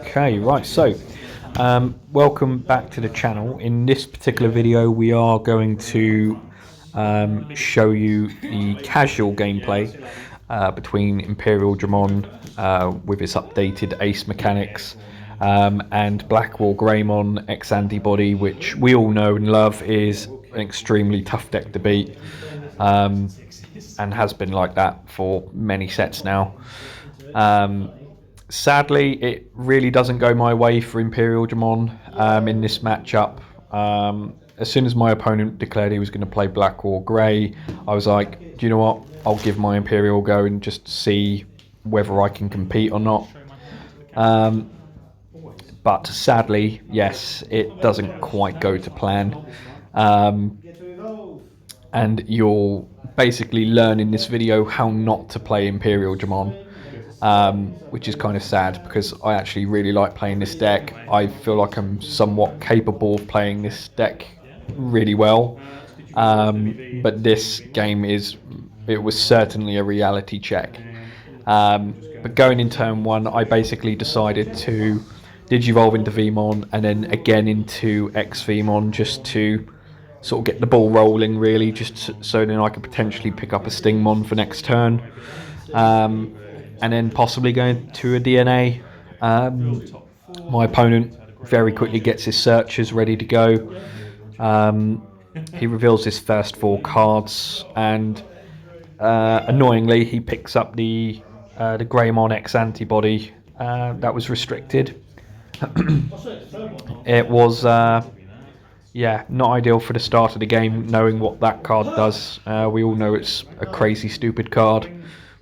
Okay, right, so welcome back to the channel. In this particular video we are going to show you the casual gameplay between Imperialdramon with its updated Ace mechanics and Blackwargreymon X antibody, which we all know and love is an extremely tough deck to beat and has been like that for many sets now. Sadly, it really doesn't go my way for Imperialdramon in this matchup. As soon as my opponent declared he was going to play Black or Grey, I was like, do you know what? I'll give my Imperial a go and just see whether I can compete or not. But sadly, yes, it doesn't quite go to plan. And you'll basically learn in this video how not to play Imperialdramon. Which is kind of sad because I actually really like playing this deck. I feel like I'm somewhat capable of playing this deck really well, but this game was certainly a reality check. But going in turn one, I basically decided to Digivolve into Vmon and then again into X Vmon just to sort of get the ball rolling, really, just so then I could potentially pick up a Stingmon for next turn. And then possibly going to a DNA. My opponent very quickly gets his searches ready to go. He reveals his first 4 cards, and annoyingly, he picks up the Greymon X antibody that was restricted. It was, yeah, not ideal for the start of the game, knowing what that card does. We all know it's a crazy, stupid card,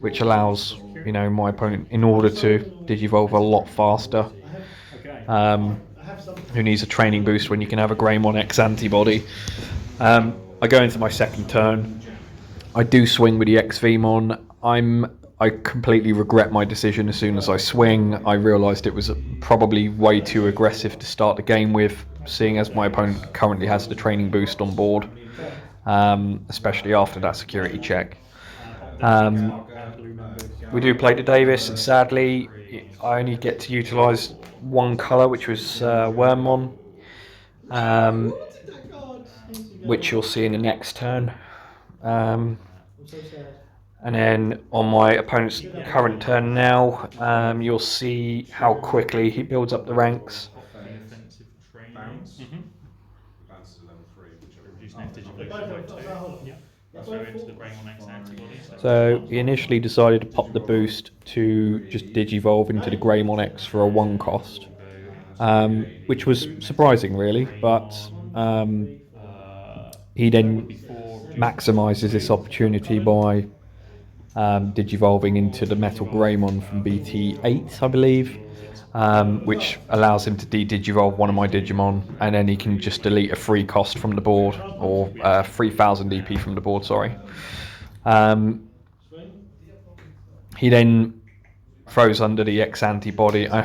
which allows my opponent, in order to Digivolve a lot faster. Who needs a training boost when you can have a Greymon X antibody? I go into my second turn. I do swing with the X Vmon. I completely regret my decision as soon as I swing. I realised it was probably way too aggressive to start the game with, seeing as my opponent currently has the training boost on board, especially after that security check. We do play to Davis, and sadly I only get to utilise one colour, which was Wormmon, which you'll see in the next turn. And then on my opponent's current turn now, you'll see how quickly he builds up the ranks. So he initially decided to pop the boost to just Digivolve into the Greymon X for a 1 cost, which was surprising really, but he then maximises this opportunity by Digivolving into the Metal Greymon from BT8, I believe, which allows him to Digivolve one of my Digimon, and then he can just delete a free cost from the board, or 3000 DP from the board, sorry. He then throws under the X antibody. I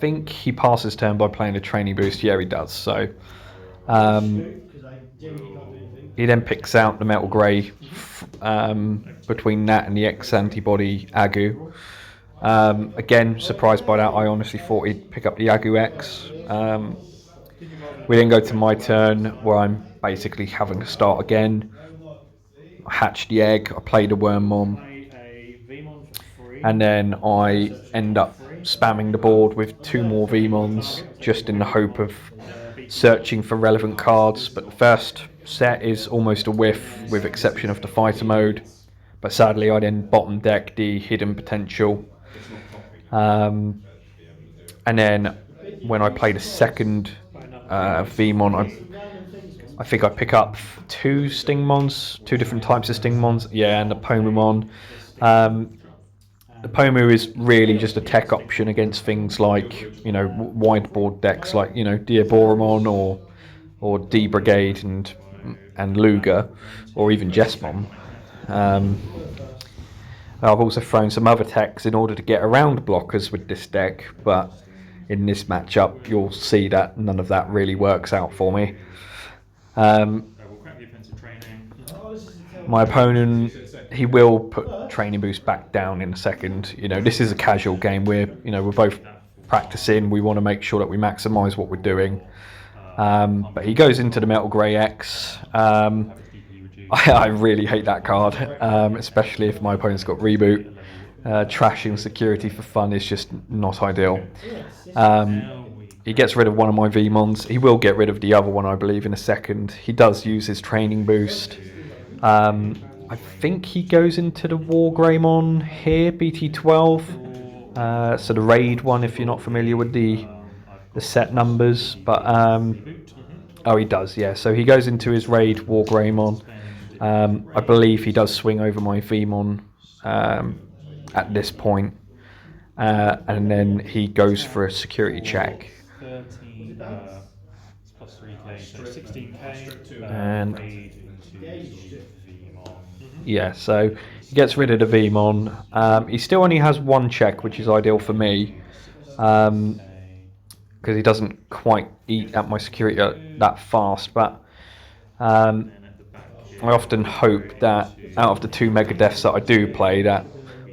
think he passes turn by playing a training boost. Yeah, he does. So he then picks out the Metal Grey between that and the X antibody Agu. Again, surprised by that. I honestly thought he'd pick up the Agu X. We then go to my turn, where I'm basically having to start again. I hatch the egg, I play the Wormmon, and then I end up spamming the board with 2 more Vmons, just in the hope of searching for relevant cards. But the first set is almost a whiff, with exception of the fighter mode. But sadly, I then bottom deck the hidden potential. And then when I play the second Vmon, I think I pick up 2 Stingmons, 2 different types of Stingmons. Yeah, and the Pomamon. The Pomu is really just a tech option against things like, wideboard decks like, Diaboromon or D Brigade and Luger, or even Jesmon. I've also thrown some other techs in order to get around blockers with this deck, but in this matchup you'll see that none of that really works out for me. My opponent, he will put training boost back down in a second. This is a casual game. We're both practicing. We want to make sure that we maximise what we're doing. But he goes into the Metal Grey X. I really hate that card, especially if my opponent's got Reboot. Trashing security for fun is just not ideal. He gets rid of one of my VMons. He will get rid of the other one, I believe, in a second. He does use his training boost. I think he goes into the Wargreymon here, BT12. So the raid one, if you're not familiar with the set numbers. But oh, he does, yeah. So he goes into his raid Wargreymon. I believe he does swing over my VMon at this point. And then he goes for a security check. 30 plus 3k, so 16k. And Vmon. yeah, so he gets rid of the Vmon. He still only has one check, which is ideal for me, because he doesn't quite eat at my security that fast. But I often hope that out of the 2 Mega Deaths that I do play, that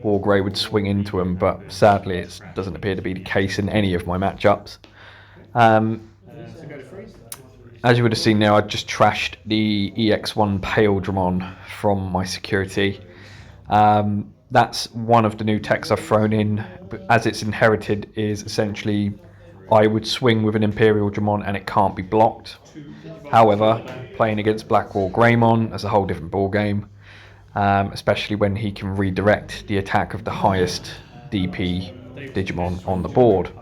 Wargrey would swing into him, but sadly it doesn't appear to be the case in any of my matchups. As you would have seen now, I just trashed the EX1 Imperialdramon from my security. That's one of the new techs I've thrown in, as it's inherited, is essentially I would swing with an Imperialdramon and it can't be blocked. However, playing against Blackwargreymon is a whole different ballgame. Especially when he can redirect the attack of the highest DP Digimon on the board.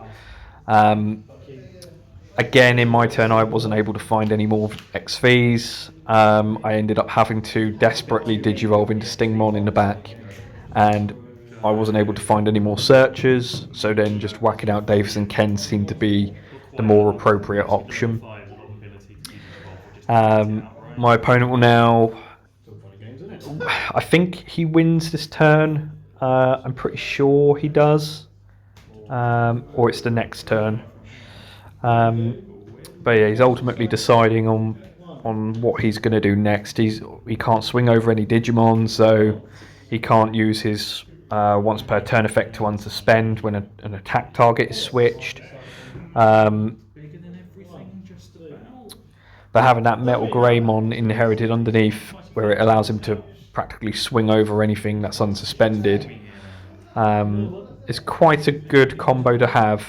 Again, in my turn, I wasn't able to find any more XVs. I ended up having to desperately Digivolve into Stingmon in the back, and I wasn't able to find any more searchers, so then just whacking out Davis and Ken seemed to be the more appropriate option. My opponent will now... I think he wins this turn. I'm pretty sure he does. Or it's the next turn. But yeah, he's ultimately deciding on what he's going to do next. He can't swing over any Digimon, so he can't use his once per turn effect to unsuspend when an attack target is switched. But having that Metal Greymon inherited underneath, where it allows him to practically swing over anything that's unsuspended, is quite a good combo to have,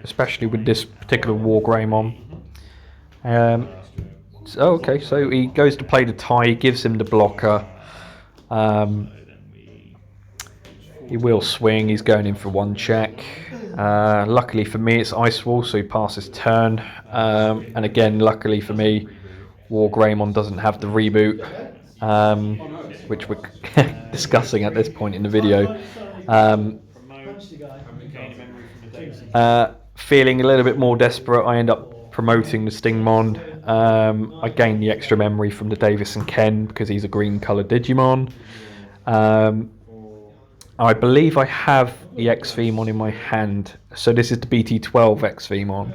especially with this particular Wargreymon. Okay, so he goes to play the tie, gives him the blocker. He will swing, he's going in for one check. Luckily for me, it's Ice Wall, so he passes turn. And again, luckily for me, Wargreymon doesn't have the reboot, which we're discussing at this point in the video. Feeling a little bit more desperate, I end up promoting the Stingmon. I gain the extra memory from the Davis and Ken because he's a green coloured Digimon. I believe I have the XVmon in my hand, so this is the BT12 XVmon.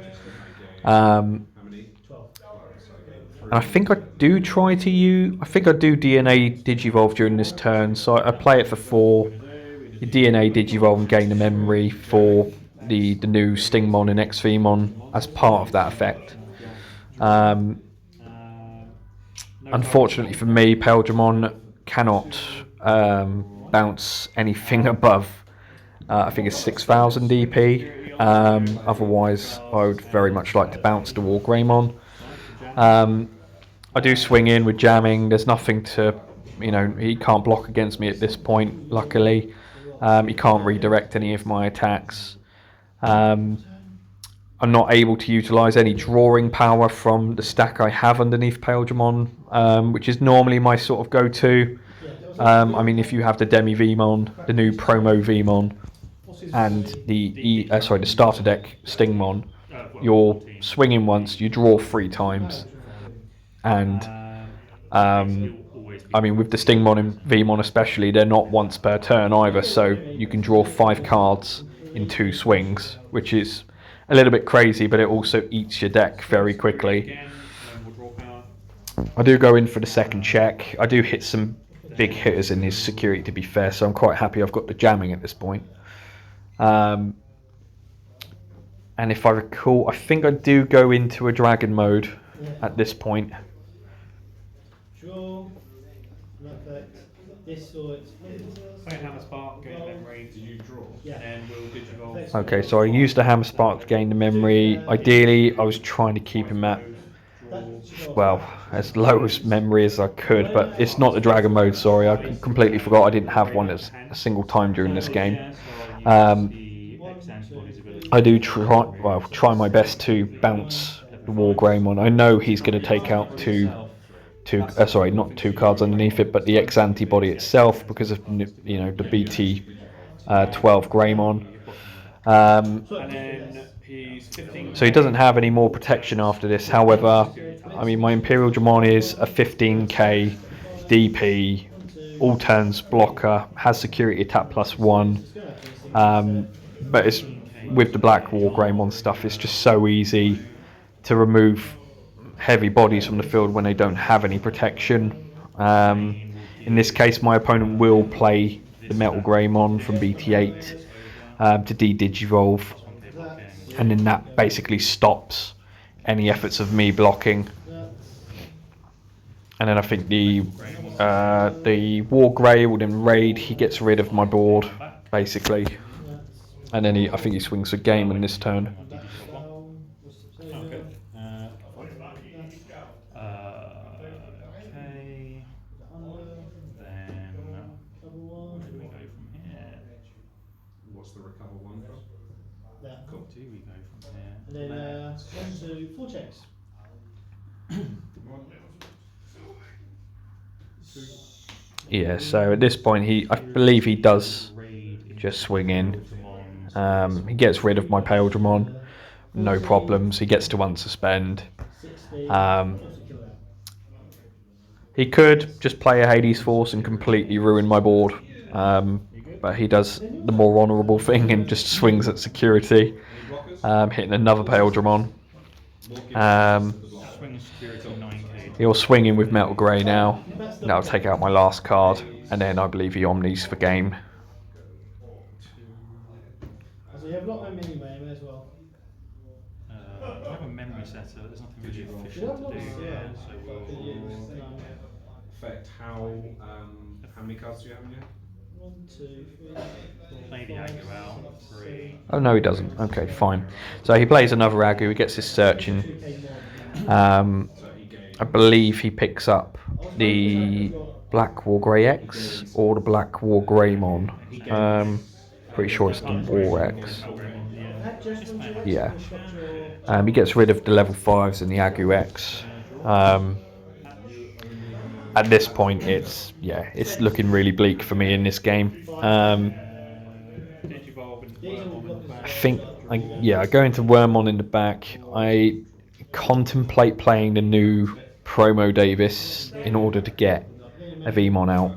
And I think I do try to use... I think I do DNA Digivolve during this turn, so I play it for 4. You DNA Digivolve and gain the memory for the new Stingmon and XVmon as part of that effect. Unfortunately for me, Imperialdramon cannot bounce anything above, I think it's 6,000 DP. Otherwise, I would very much like to bounce the Wargreymon. I do swing in with jamming. There's nothing to, he can't block against me at this point, luckily. He can't redirect any of my attacks. I'm not able to utilise any drawing power from the stack I have underneath Imperialdramon, which is normally my sort of go-to. I mean, if you have the Demi Vmon, the new promo Vmon, and the starter deck Stingmon, you're swinging once, you draw 3 times. And I mean, with the Stingmon and Vmon especially, they're not once per turn either, so you can draw 5 cards in 2 swings, which is a little bit crazy, but it also eats your deck very quickly. I do go in for the second check. I do hit some big hitters in his security, to be fair, so I'm quite happy I've got the jamming at this point. And if I recall, I think I do go into a dragon mode at this point. Draw. Effect. This or its Play Hammer Spark, gain memory. Did you draw? Yeah. And then we'll Digivolve. Okay, so I used the Hammer Spark to gain the memory. Ideally, I was trying to keep him at, well, as low as memory as I could, but it's not the dragon mode, sorry. I completely forgot I didn't have one at a single time during this game. I do try my best to bounce the Wargreymon. I know he's going to take out sorry, not two cards underneath it, but the X antibody itself because of the BT 12 Greymon. And then he's 15. So he doesn't have any more protection after this. However, I mean, my Imperialdramon is a 15k DP, all turns blocker, has security attack +1. But it's with the Black Wargreymon stuff, it's just so easy to remove heavy bodies from the field when they don't have any protection. In this case, my opponent will play the Metal Greymon from BT8 to Digivolve, and then that basically stops any efforts of me blocking. And then I think the Wargrey will then raid. He gets rid of my board basically, and then I think he swings a game in this turn. Okay. Then where do we go from here? What's the recover one from? Cool. Do we go from here? And then 1, 2, 4 checks. Yeah, so at this point, I believe he does just swing in. He gets rid of my Imperialdramon, no problems. He gets to unsuspend. He could just play a Hades Force and completely ruin my board, but he does the more honourable thing and just swings at security, hitting another Imperialdramon. He'll swing in with Metal Grey now. That'll take out my last card, and then I believe he omnis for game. So you have a lot of memory anyway, may as well. I have a memory setter, there's nothing really efficient to do here, so we'll Affect how many cards do you have in here? 1, 2, 3, play the Agu out. 3. Oh no, he doesn't. Okay, fine. So he plays another Agu. He gets his searching. I believe he picks up the Blackwargreymon X or the Blackwargreymon. Pretty sure it's the War X. Yeah. He gets rid of the level 5s and the Agu X. At this point, it's looking really bleak for me in this game. I think I go into Wormmon in the back. I contemplate playing the new Promo Davis in order to get a Vmon out.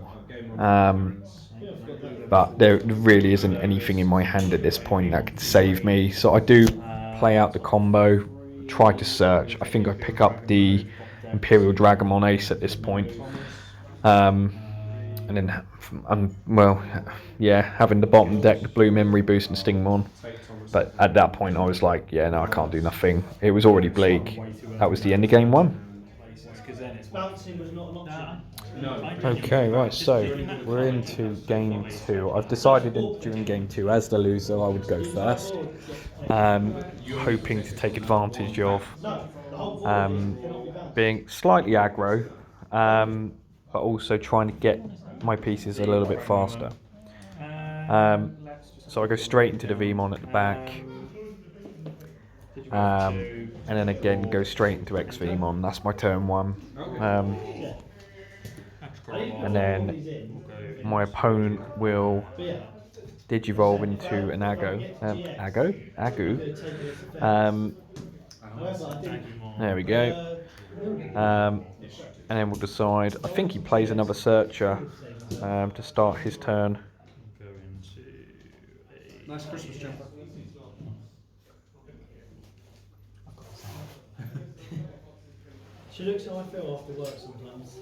But there really isn't anything in my hand at this point that could save me. So I do play out the combo, try to search. I think I pick up the Imperialdramon Ace at this point. And then, having the bottom deck, the blue memory boost and Stingmon. But at that point I was like, I can't do nothing. It was already bleak. That was the end of game 1. Bouncing was not an option. Okay, right, so we're into game 2. I've decided during game 2, as the loser, I would go first, hoping to take advantage of being slightly aggro, but also trying to get my pieces a little bit faster. So I go straight into the Vmon at the back, and then again go straight into X Vmon. That's my turn 1. And then my opponent will Digivolve into an Agu. There we go. And then we'll decide. I think he plays another Searcher to start his turn. Nice Christmas jumper. She looks how I feel after work sometimes.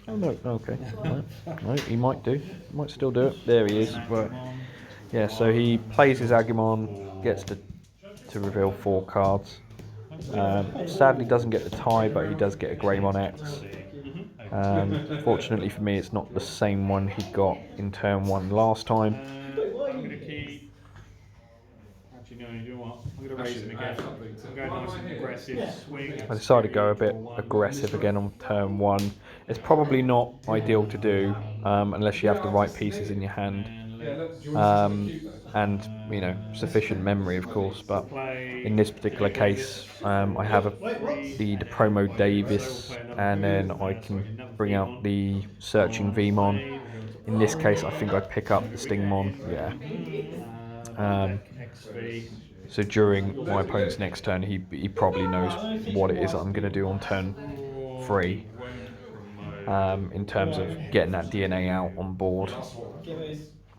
Oh no, okay. No, he might do. He might still do it. There he is. Right. Yeah, so he plays his Agumon, gets to to reveal 4 cards. Sadly doesn't get the tie, but he does get a Greymon X. Fortunately for me, it's not the same one he got in turn 1 last time. I'm going to keep... Actually, no, you know what? I'm going to raise him again. I'm going nice and aggressive, swing. I decided to go a bit aggressive again on turn 1. It's probably not ideal to do unless you have the right pieces in your hand. And, you know, sufficient memory, of course, but in this particular case, I have the promo Davis, and then I can bring out the Searching Vmon. In this case, I think I pick up the Stingmon, yeah. So during my opponent's next turn, he probably knows what it is I'm going to do on turn 3 in terms of getting that DNA out on board.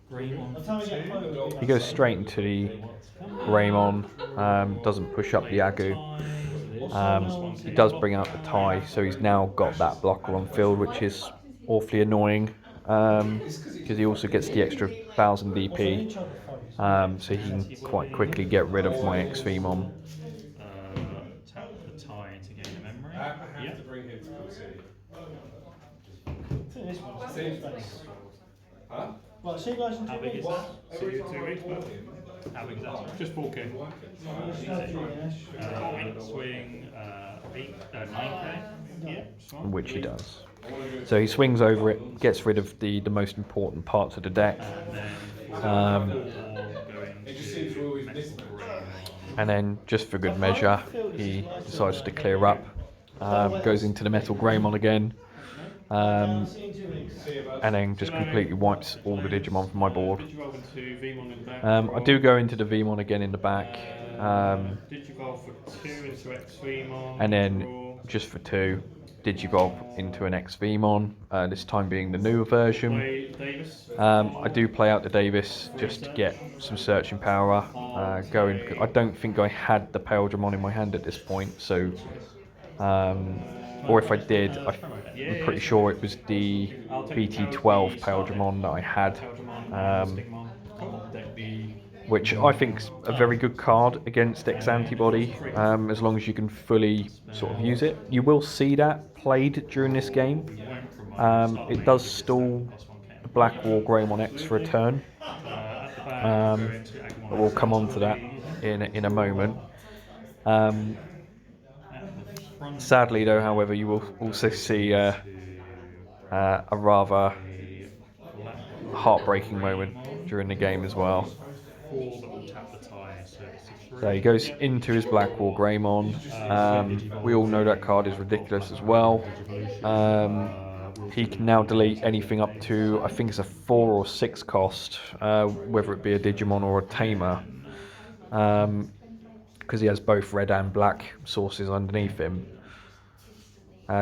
He goes straight into the Greymon, doesn't push up the Agu. He does bring out the tie, so he's now got that blocker on field, which is awfully annoying because he also gets the extra 1000 DP, so he can quite quickly get rid of my X-Vmon. Tap the tie to gain a memory. I have to bring him to come see. This one's face. Huh? Right, see you guys in How 2 big weeks. is that? See you in 2 weeks, well. How big is that? Just 4K. Swing 9K. Yeah, Which he does. So he swings over it, gets rid of the most important parts of the deck, and then just for good measure, he decides to clear up, goes into the Metal Greymon again, and then just completely wipes all the Digimon from my board. I do go into the Vmon again in the back, and then just for 2, Digivolve into an X-Vmon, this time being the newer version. I do play out the Davis just to get some searching power going, because I don't think I had the Imperialdramon in my hand at this point, so or if I did, I'm pretty sure it was the BT12 Imperialdramon that I had, which I think is a very good card against X antibody, as long as you can fully sort of use it. You will see that played during this game. It does stall the Blackwargreymon X for a turn, but we'll come on to that in a moment. Sadly though, however, you will also see a rather heartbreaking moment during the game as well. So he goes into his Blackwargreymon. We all know that card is ridiculous as well. He can now delete anything up to, I think it's a 4 or 6 cost, whether it be a Digimon or a Tamer, because he has both red and black sources underneath him.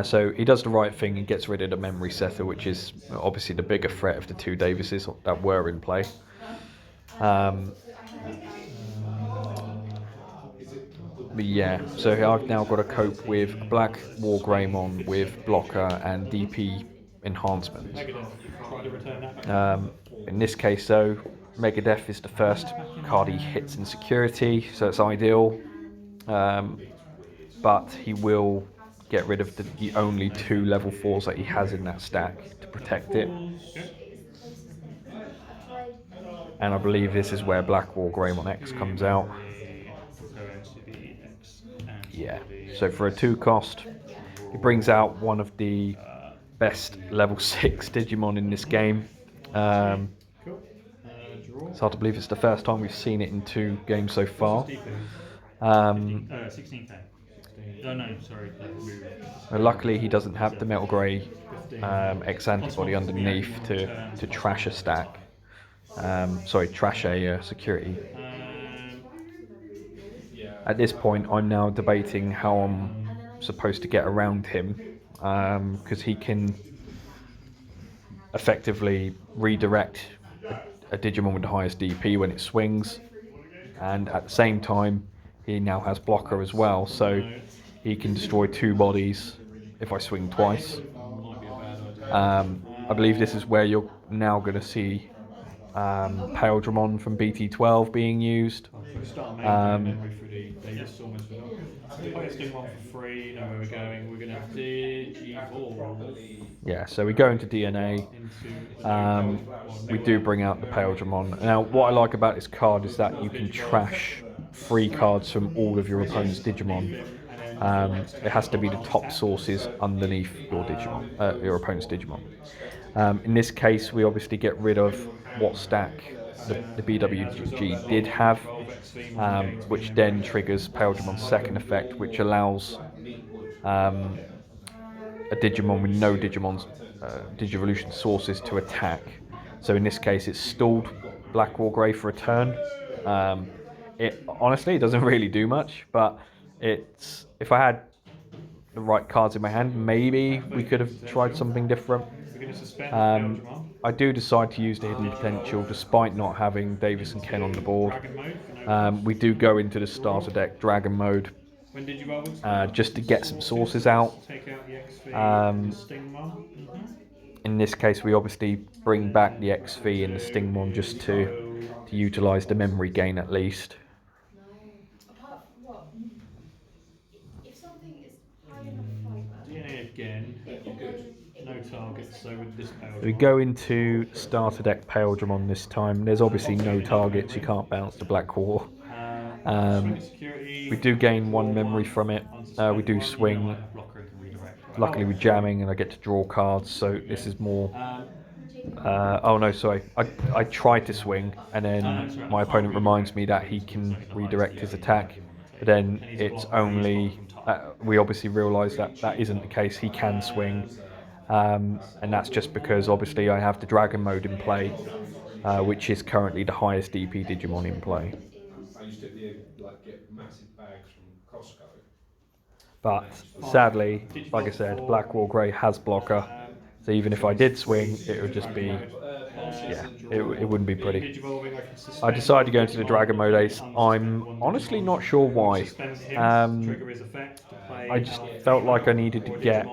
So he does the right thing and gets rid of the memory setter, which is obviously the bigger threat of the 2 Davises that were in play. But yeah, so I've now got to cope with a Blackwargreymon with blocker and DP enhancement. In this case though, Megadeth is the first card he hits in security, so it's ideal. But he will get rid of the only 2 level 4s that he has in that stack to protect it. And I believe this is where Blackwargreymon X comes out. Yeah, so for a 2 cost, he brings out one of the best level 6 Digimon in this game. It's hard to believe it's the first time we've seen it in 2 games so far. 16K. No, sorry. Luckily, he doesn't have the Metal Grey X antibody underneath to trash a stack. Sorry, trash a security. At this point, I'm now debating how I'm supposed to get around him, because he can effectively redirect a Digimon with the highest DP when it swings, and at the same time, he now has blocker as well, so he can destroy 2 bodies if I swing twice. I believe this is where you're now going to see Imperialdramon from BT12 being used. We'll start a memory for the Davis almost for that. Play a Sting one for free, know where we're going. We're going to Digivolve Yeah, so we go into DNA. into We do bring out the Imperialdramon. Now, what I like about this card is that you can trash free cards from all of your opponent's Digimon. It has to be the top sources underneath your Digimon, your opponent's Digimon. In this case, we obviously get rid of what stack the BWG did have, which then triggers Imperialdramon's second effect, which allows a Digimon with no Digimon's Digivolution sources to attack. So in this case, it's stalled Blackwargrey for a turn. It honestly, it doesn't really do much, but it's if I had the right cards in my hand, maybe we could have tried something different. We're going to suspend I do decide to use the hidden potential despite not having Davis and Ken on the board. Dragon mode for no We do go into the starter deck Dragon mode When Digivolve just to get some sources out. take out the XV, the Sting one. In this case, we obviously bring back the XV and the Stingmon just to utilise the memory gain at least. Apart from what? If something is high enough fibre, DNA again, no targets, so with this power. We go into starter deck Imperialdramon this time. There's obviously no targets, you can't bounce the Black War. We do gain one memory from it. We do swing. Luckily with jamming and I get to draw cards, so this is more... oh no, sorry. I try to swing and then my opponent reminds me that he can redirect his attack. But then it's only... we obviously realise that that isn't the case. He can swing. And that's just because obviously I have the Dragon mode in play, which is currently the highest DP Digimon in play. I used to get massive bags from Costco. But sadly, like I said, Blackwargrey has blocker, so even if I did swing, it would just be, yeah, it wouldn't be pretty. I decided to go into the Dragon mode Ace. I'm honestly not sure why. I just felt like I needed to get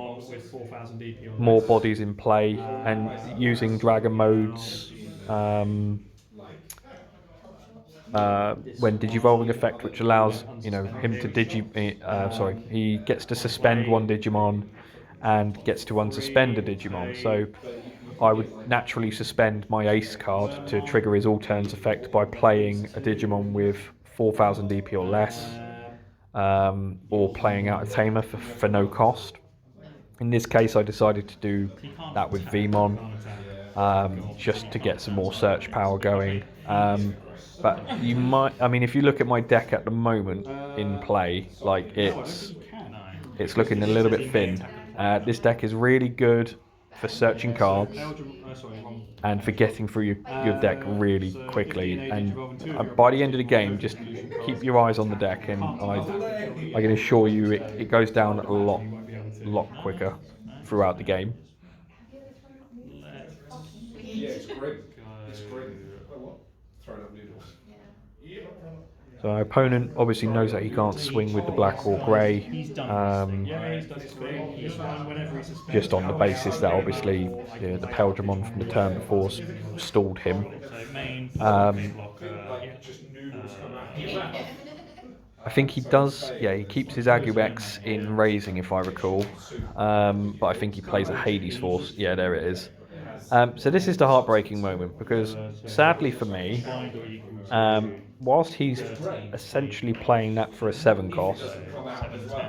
more bodies in play, and using Dragon modes when Digivolving effect, which allows him to he gets to suspend one Digimon and gets to unsuspend a Digimon. So I would naturally suspend my Ace card to trigger his all turns effect by playing a Digimon with 4000 DP or less, or playing out a Tamer for no cost. In this case, I decided to do that with Vmon, just to get some more search power going. But you might, if you look at my deck at the moment in play, like it's looking a little bit thin. This deck is really good for searching cards and for getting through your deck really quickly. And by the end of the game, just keep your eyes on the deck, and I can assure you it goes down a lot quicker throughout the game. Yeah, it's grim. It's grim. Throwing up noodles. So our opponent obviously knows that he can't swing with the Black or Grey, just on the basis that obviously the Imperialdramon from the turn before stalled him. I think he does, he keeps his Agu X in Raising if I recall, but I think he plays a Hades Force. Yeah, there it is. So this is the heartbreaking moment, because sadly for me, whilst he's essentially playing that for a 7 cost,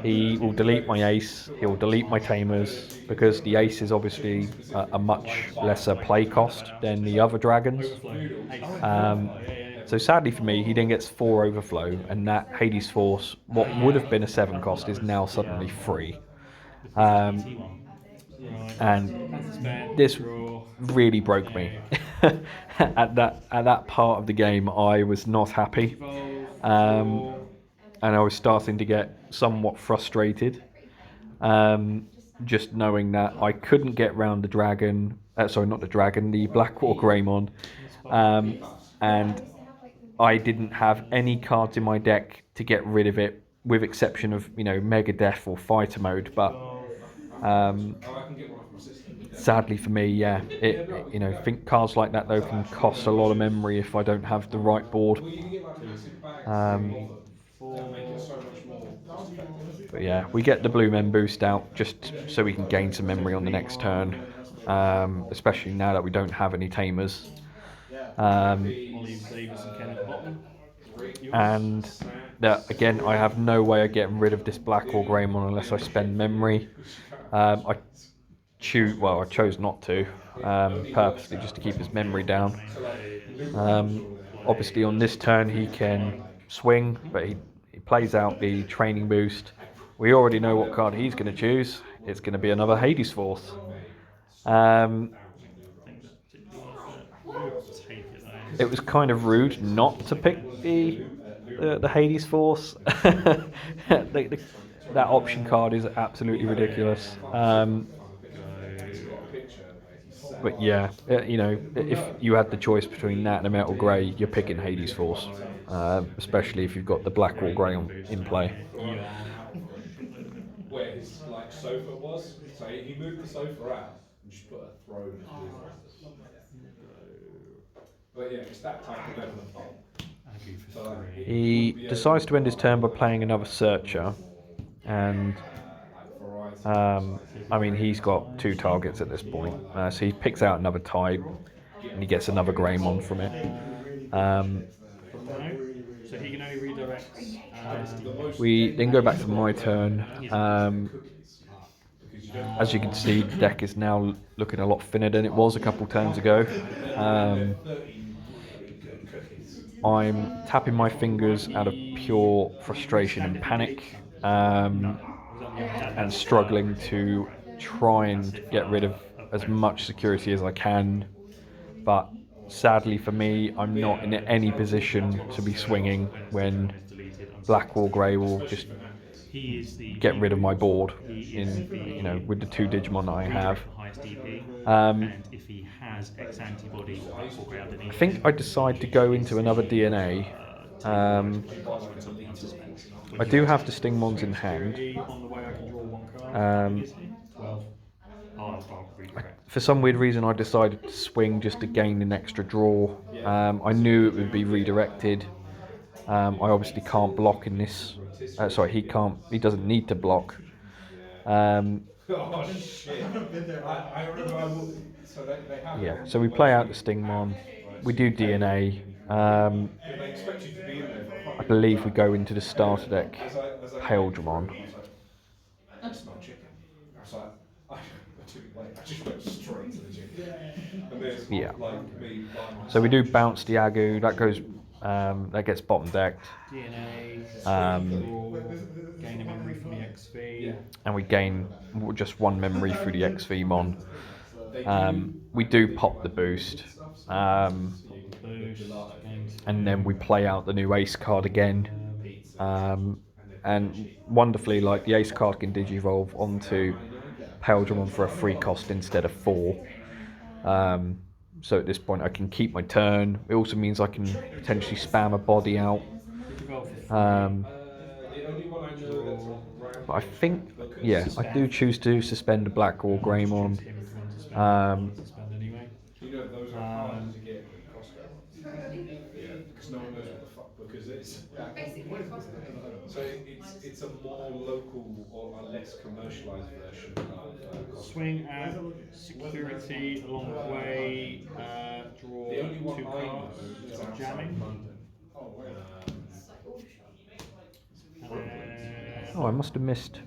he will delete my Ace, he'll delete my Tamers, because the Ace is obviously a much lesser play cost than the other dragons. So sadly for me, he then gets 4 Overflow, and that Hades Force, what would have been a 7 cost, is now suddenly free. And this really broke me. at that part of the game, I was not happy, and I was starting to get somewhat frustrated, just knowing that I couldn't get round the dragon. The Blackwargreymon, and I didn't have any cards in my deck to get rid of it, with exception of Mega Death or Fighter mode, but. Sadly for me, yeah, you know, think cards like that though can cost a lot of memory if I don't have the right board. Well, you can get like a massive bag Um, of them that make it so much more cost effective. But yeah, we get the blue men boost out just so we can gain some memory on the next turn, especially now that we don't have any tamers. I'll leave Davis and Ken at the bottom. And that again, I have no way of getting rid of this Blackwargreymon unless I spend memory. I chose not to, purposely just to keep his memory down. Obviously on this turn he can swing, but he plays out the training boost. We already know what card he's going to choose. It's going to be another Hades Force. It was kind of rude not to pick the Hades Force. That option card is absolutely ridiculous. But yeah, you know, if you had the choice between that and a Metal Grey, you're picking Hades Force, especially if you've got the Blackwargrey in play. Where his like sofa was, so he moved the sofa out and just put a throne in. But yeah, it's that type of level of bomb. So, like, He decides to end his turn by playing another Searcher, and I mean he's got 2 targets at this point, so he picks out another Tide, and he gets another Greymon from it. So he can only redirect. We then go back to my turn. As you can see, the deck is now looking a lot thinner than it was a couple turns ago. I'm tapping my fingers out of pure frustration and panic, and struggling to try and get rid of as much security as I can. But sadly for me, I'm not in any position to be swinging when Blackwargrey will just get rid of my board with the 2 Digimon that I have. And if he has X antibody or Blackwargrey underneath, I think I decide to go into another DNA. I do have the Stingmons in hand. on the way I can draw 1 card. 12. I'll redirect. For some weird reason, I decided to swing just to gain an extra draw. I knew it would be redirected. I obviously can't block in this. Sorry, he can't. He doesn't need to block. Oh shit! I remember. So they have. Yeah. So we play out the Stingmon. We do DNA. They expect you to be in there. I believe we go into the starter deck Imperialdramon. That's not chicken. I was like, I didn't wait. I just went straight to the chicken. And there's Yeah. like me by myself. So we do bounce the Agu. That goes. That gets bottom decked. DNA, gain a memory from the XV. And we gain just 1 memory through the XV Mon. We do pop the boost. And then we play out the new Ace card again. And wonderfully, like, the Ace card can Digivolve onto Imperialdramon for a 3 cost instead of 4. So at this point I can keep my turn. It also means I can potentially spam a body out. But I think, yeah, I do choose to suspend a Blackwargreymon. You know, those are hard to get at Costco. Yeah, because no one knows what the fuck book is. So it's a more local or a less commercialized version of Costco. Swing at security along the way, draw The only one 2 I know cards, is so outside jamming. London. Oh, I must have missed.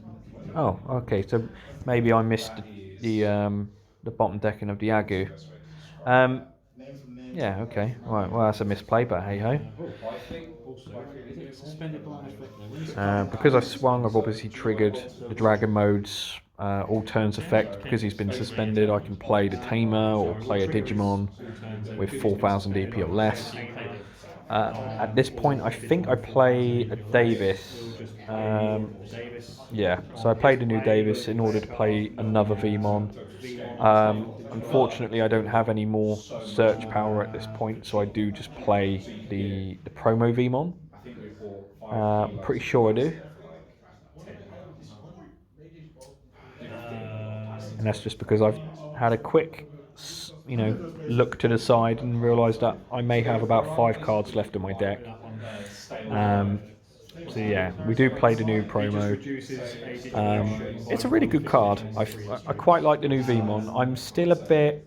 Oh, okay. So maybe I missed the bottom decking of the Agu. Yeah. Okay. Right. Well, that's a misplay, but hey ho. Because I swung, I've obviously triggered the Dragon Mode's all turns effect. Because he's been suspended, I can play the Tamer or play a Digimon with 4,000 DP or less. At this point, I think I play a Davis. Yeah, so I played a new Davis in order to play another Vmon. Unfortunately, I don't have any more search power at this point, so I do just play the promo Vmon. I'm pretty sure I do. And that's just because I've had a quick, look to the side and realised that I may have about 5 cards left in my deck. So yeah, we do play the new promo. It's a really good card. I quite like the new Vmon. I'm still a bit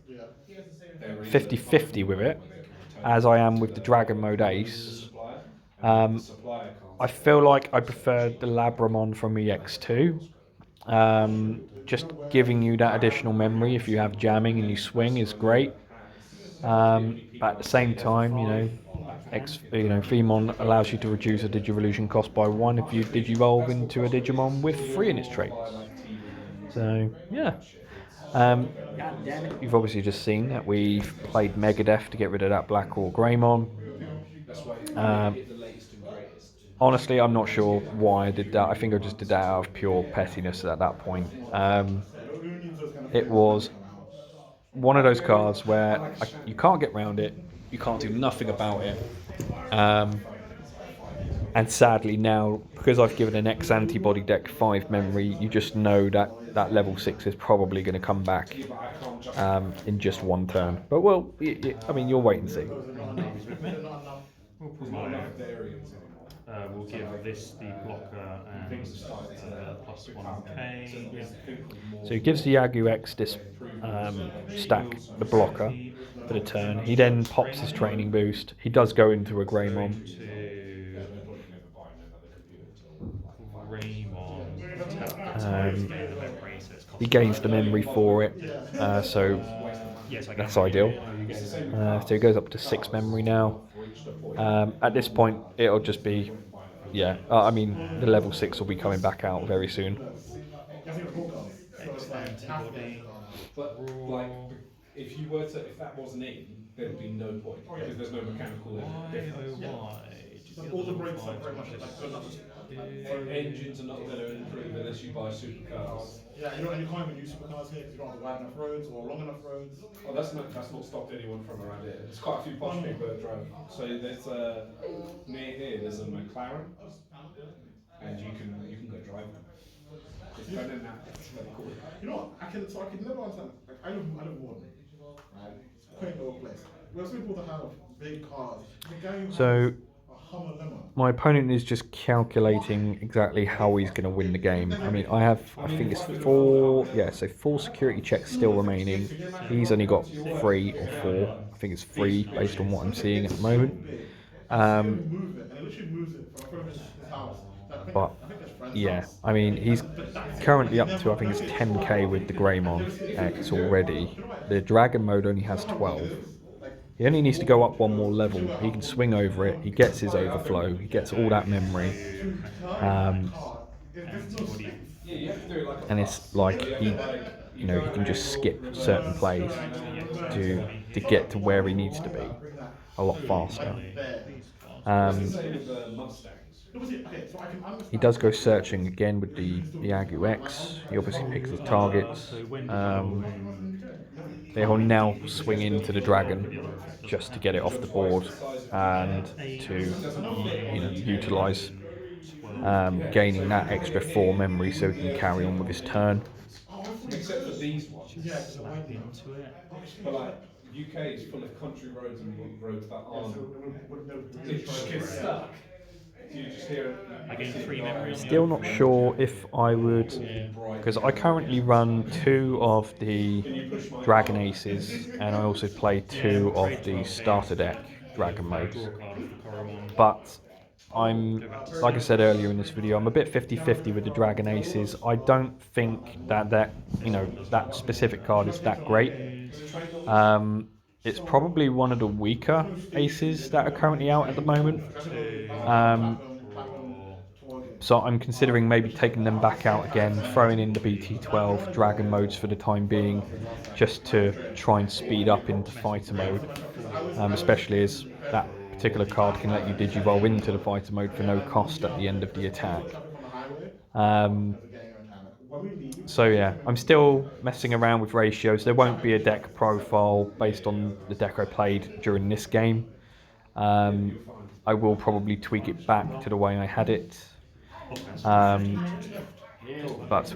50-50 with it, as I am with the Dragon Mode Ace. I feel like I prefer the Labramon from EX2. Just giving you that additional memory if you have jamming and you swing is great. But at the same time, Vmon allows you to reduce a Digivolution cost by 1 if you Digivolve into a Digimon with 3 in its traits. So yeah. You've obviously just seen that we've played Megadeth to get rid of that Blackwargreymon. Honestly, I'm not sure why I did that. I think I just did that out of pure pettiness at that point. It was one of those cards where you can't get around it, you can't do nothing about it. And sadly now, because I've given an X antibody deck 5 memory, you just know that that level 6 is probably going to come back in just one turn. But well, I mean, you'll wait and see. We'll promote. We'll give this the blocker and +1k. So he gives the Agu X this stack, the blocker, for the turn. He then pops his training boost. He does go into a Greymon. He gains the memory for it, so that's ideal. So he goes up to 6 memory now. At this point, it'll just be, I mean, the level 6 will be coming back out very soon. But like, if that wasn't in, there'd be no point because there's no mechanical difference. All the breaks are very much like Engines are not going to improve unless you buy supercars. Yeah, and you can't even use supercars here because you don't have the wide enough roads or long enough roads. Oh, that's not stopped anyone from around here. There's quite a few posh people that drive. So there's near here. There's a McLaren, and you can go drive them. It's better than that. It's very cool. You know what? I can never understand. Like I live in Warden, right? It's a quaint little place. We have some people that have big cars. The guy who So has a Hummer limo. my opponent is just calculating exactly how he's going to win the game. I mean, I think it's 4, so 4 security checks still remaining. He's only got 3 or 4. I think it's 3 based on what I'm seeing at the moment. But yeah, I mean, he's currently up to, I think it's 10k with the Greymon X already. The Dragon mode only has 12. He only needs to go up 1 more level. He can swing over it. He gets his overflow. He gets all that memory. And it's like he can just skip certain plays to get to where he needs to be a lot faster. He does go searching again with the Agu X. He obviously picks his targets. They will now swing into the dragon just to get it off the board and to utilise gaining that extra 4 memory so he can carry on with his turn. Except for these ones. But like, UK is full of country roads and roads that aren't. They just get stuck. You just hear Still not sure if I would, because I currently run 2 of the Dragon Aces and I also play 2 of the starter deck Dragon modes. But I'm, like I said earlier in this video, I'm a bit 50-50 with the Dragon Aces. I don't think that specific card is that great. It's probably one of the weaker aces that are currently out at the moment. So I'm considering maybe taking them back out again, throwing in the BT12 Dragon modes for the time being, just to try and speed up into fighter mode, especially as that particular card can let you Digivolve into the fighter mode for no cost at the end of the attack. So yeah, I'm still messing around with ratios. There won't be a deck profile based on the deck I played during this game. I will probably tweak it back to the way I had it. But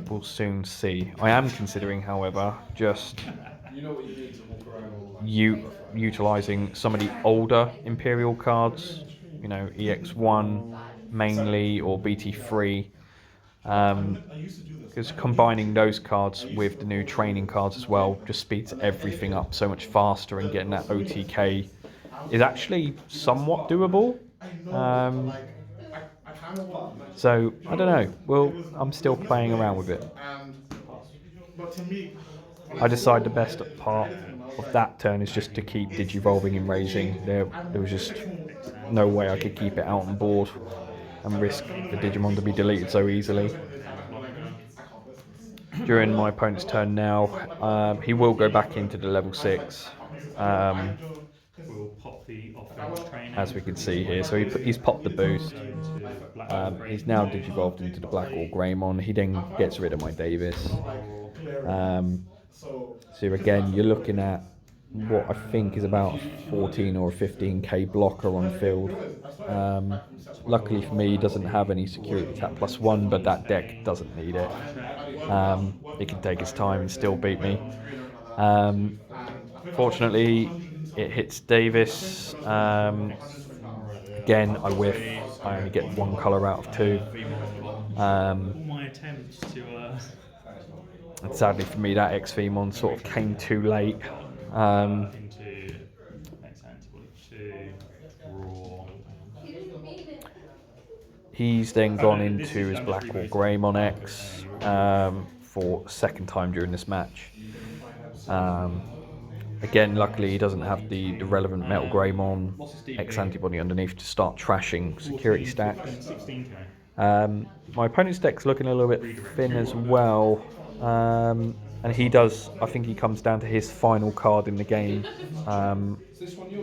we'll soon see. I am considering, however, just You know what you need to walk around. utilizing some of the older Imperial cards, you know, EX1 mainly or BT3, I used to do this. because combining those cards with the new training cards as well just speeds everything up so much faster, and getting that OTK is actually somewhat doable. I know, Um, like, I kind of want. so I don't know. Well, I'm still playing around with it. And but to me, I decided the best part of that turn is just to keep digivolving and raising. There was just no way I could keep it out on board and risk the Digimon to be deleted so easily. During my opponent's turn now, he will go back into the level 6, We'll pop the offense training. as we can see here. So he's popped the boost. He's now digivolved into the Blackwargreymon. He then gets rid of my Davis. So again, you're looking at what I think is about a 14 or a 15k blocker on field. Luckily for me, he doesn't have any security attack +1, but that deck doesn't need it. It can take his time and still beat me. Fortunately, it hits Davis. Again, I whiff. I only get 1 colour out of 2. All my attempts to And sadly for me, that X-Vemon sort of came too late. into next antibody 2 draw. He's then gone into his Blackwargreymon X for second time during this match. Again, luckily he doesn't have the relevant Metal Greymon X antibody underneath to start trashing security stacks. 16k. My opponent's deck's looking a little bit thin as well. And he does, I think he comes down to his final card in the game,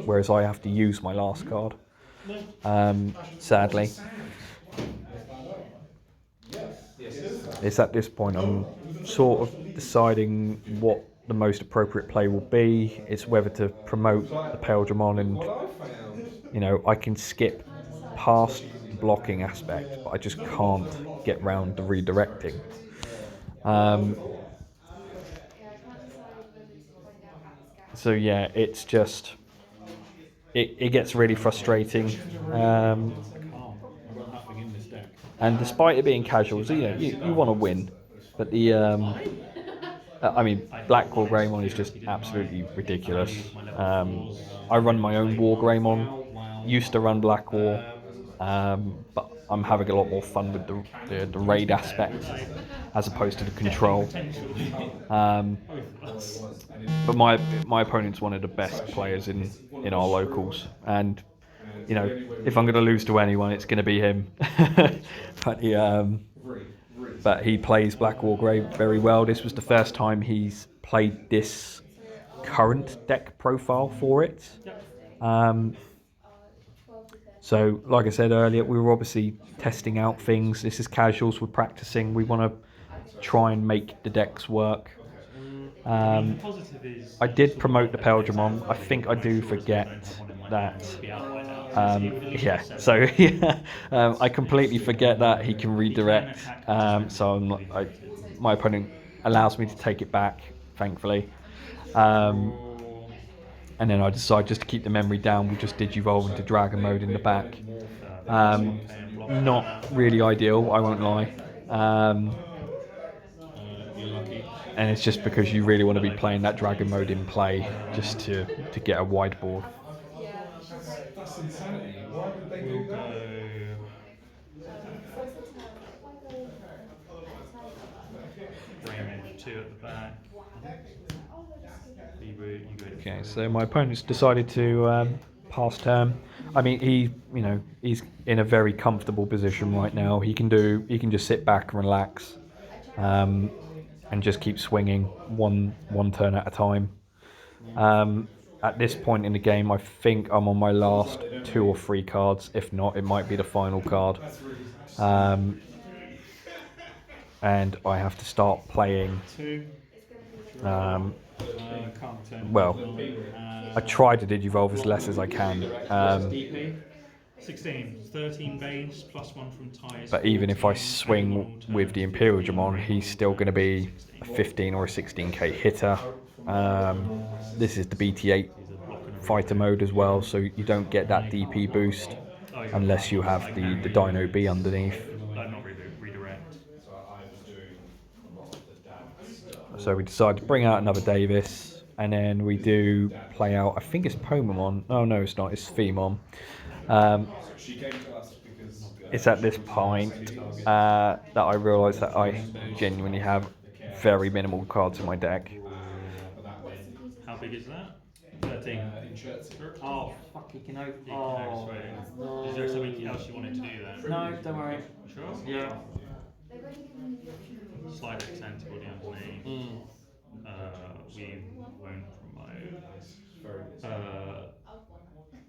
whereas I have to use my last card, sadly. It's at this point I'm sort of deciding what the most appropriate play will be. It's whether to promote the Imperialdramon, and you know, I can skip past the blocking aspect, but I just can't get round to redirecting. So yeah, it's just it gets really frustrating. And despite it being casuals, you know, you want to win, but the I mean, Blackwargreymon is just absolutely ridiculous. I run my own Wargreymon, used to run Blackwar, but I'm having a lot more fun with the raid aspect as opposed to the control. But my opponent's one of the best players in our locals, and you know, if I'm going to lose to anyone, it's going to be him. But he plays Blackwargrey very well. This was the first time he's played this current deck profile for it. So, like I said earlier, we were obviously testing out things. This is casuals, we're practicing. We want to try and make the decks work. I did promote the Imperialdramon. I think I do forget that. Yeah, so I completely forget that he can redirect. So my opponent allows me to take it back, thankfully. And then I decide just to keep the memory down, we'll just digivolve into Dragon Mode in the back. Not really ideal, I won't lie. And it's just because you really want to be playing that Dragon Mode in play, just to get a wide board. That's insanity. Why would they do that? Greymon 2 at the back. Okay, so my opponent's decided to pass turn. I mean, he's in a very comfortable position right now. He can just sit back and relax, and just keep swinging one turn at a time. At this point in the game, I think I'm on my last 2 or 3 cards. If not, it might be the final card. And I have to start playing. Well, I try to digivolve as less as I can. 16, 13 base, +1 from ties. But even if I swing with the Imperialdramon, he's still going to be a 15 or a 16k hitter. This is the BT8 fighter mode as well, so you don't get that DP boost unless you have the Dino B underneath. Not redirect. So I was doing a lot of the dad stuff. So we decided to bring out another Davis, and then we do play out, I think it's Pomamon. Oh no, it's not, it's Femon. She came to us because It's at this point that I realised that I genuinely have very minimal cards in my deck. How big is that? 13. in Chertsey. Oh, fucking hope. Oh, no. Is there something else you wanted to do then? No, don't worry. Sure? Yeah. They've already given me the option of Slide X antibody underneath. We won't promote.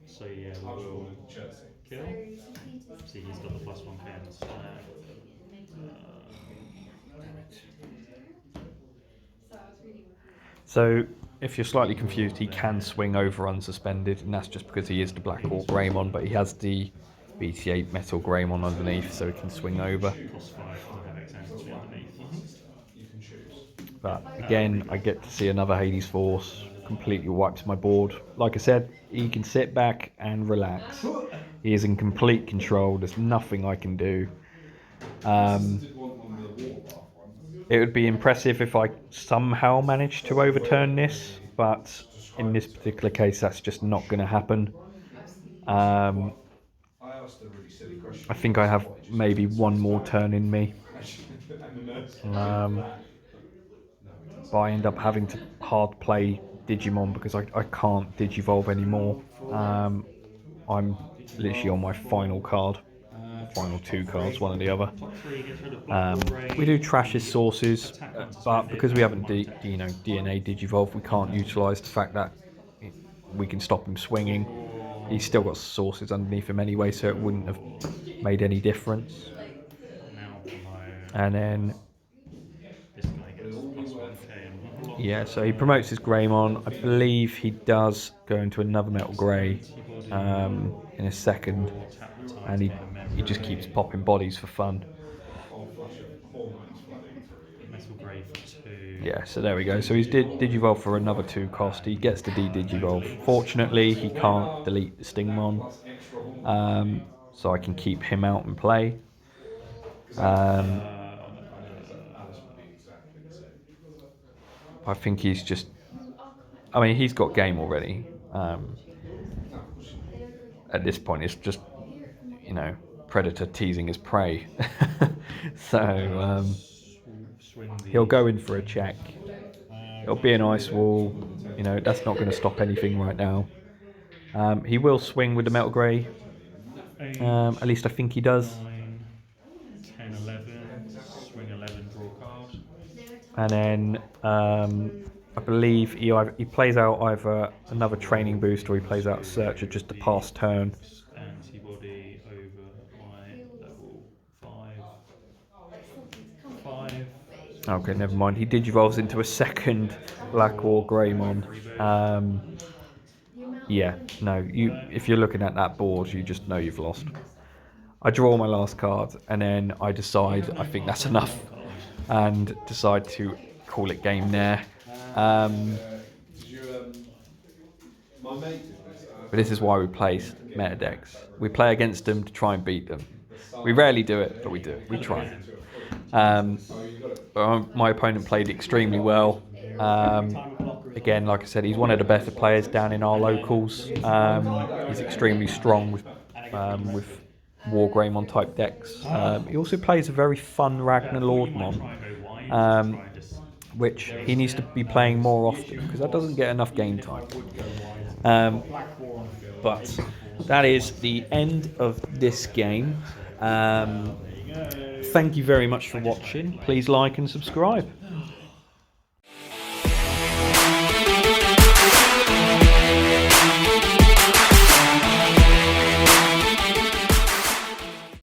So yeah, we'll Chertsey. kill. See, he's got the +1 clearance. So if you're slightly confused, he can swing over unsuspended, and that's just because he is the Blackwargreymon, but he has the BT8 Metal Greymon underneath, so he can swing over. +5 to have X antibody underneath. You can choose. But again, I get to see another Hades Force, completely wipes my board. Like I said, he can sit back and relax. He is in complete control, there's nothing I can do. It would be impressive if I somehow managed to overturn this, but in this particular case that's just not going to happen. I think I have maybe one more turn in me. But I end up having to hard play Digimon because I can't Digivolve anymore. I'm literally on my final card. Final 2 cards, one or the other. We do trash his sources, but because we haven't DNA Digivolve, we can't utilise the fact that we can stop him swinging. He's still got sources underneath him anyway, so it wouldn't have made any difference. And then This guy gets +1k. yeah, so he promotes his Greymon. I believe he does go into another Metal Grey in a second, and he just keeps popping bodies for fun. Metal Grey for 2. Yeah, so there we go. So he's Digivolve for another 2 cost. He gets the D-Digivolve. Fortunately, he can't delete the Stingmon, so I can keep him out and play. I think he's just... I mean, he's got game already. At this point, it's just, you know, predator teasing his prey. So he'll go in for a check. It'll be an ice wall. You know, that's not going to stop anything right now. He will swing with the Metal Grey. At least I think he does. 9, 10, 11, swing 11, draw card. And then I believe he plays out either another training boost or he plays out Searcher just to pass turn. Antibody over my level 5. Okay, never mind. He Digivolves into a second Blackwargreymon. Yeah, no. If you're looking at that board, you just know you've lost. I draw my last card, and then I decide I think that's enough, and decide to call it game there. But this is why we play meta decks. We play against them to try and beat them. We rarely do it, but we do. We try. But my opponent played extremely well. Again, like I said, he's one of the better players down in our locals. He's extremely strong with Wargreymon type decks. He also plays a very fun Ragnarlordmon, which he needs to be playing more often because that doesn't get enough game time. But that is the end of this game. Thank you very much for watching. Please like and subscribe.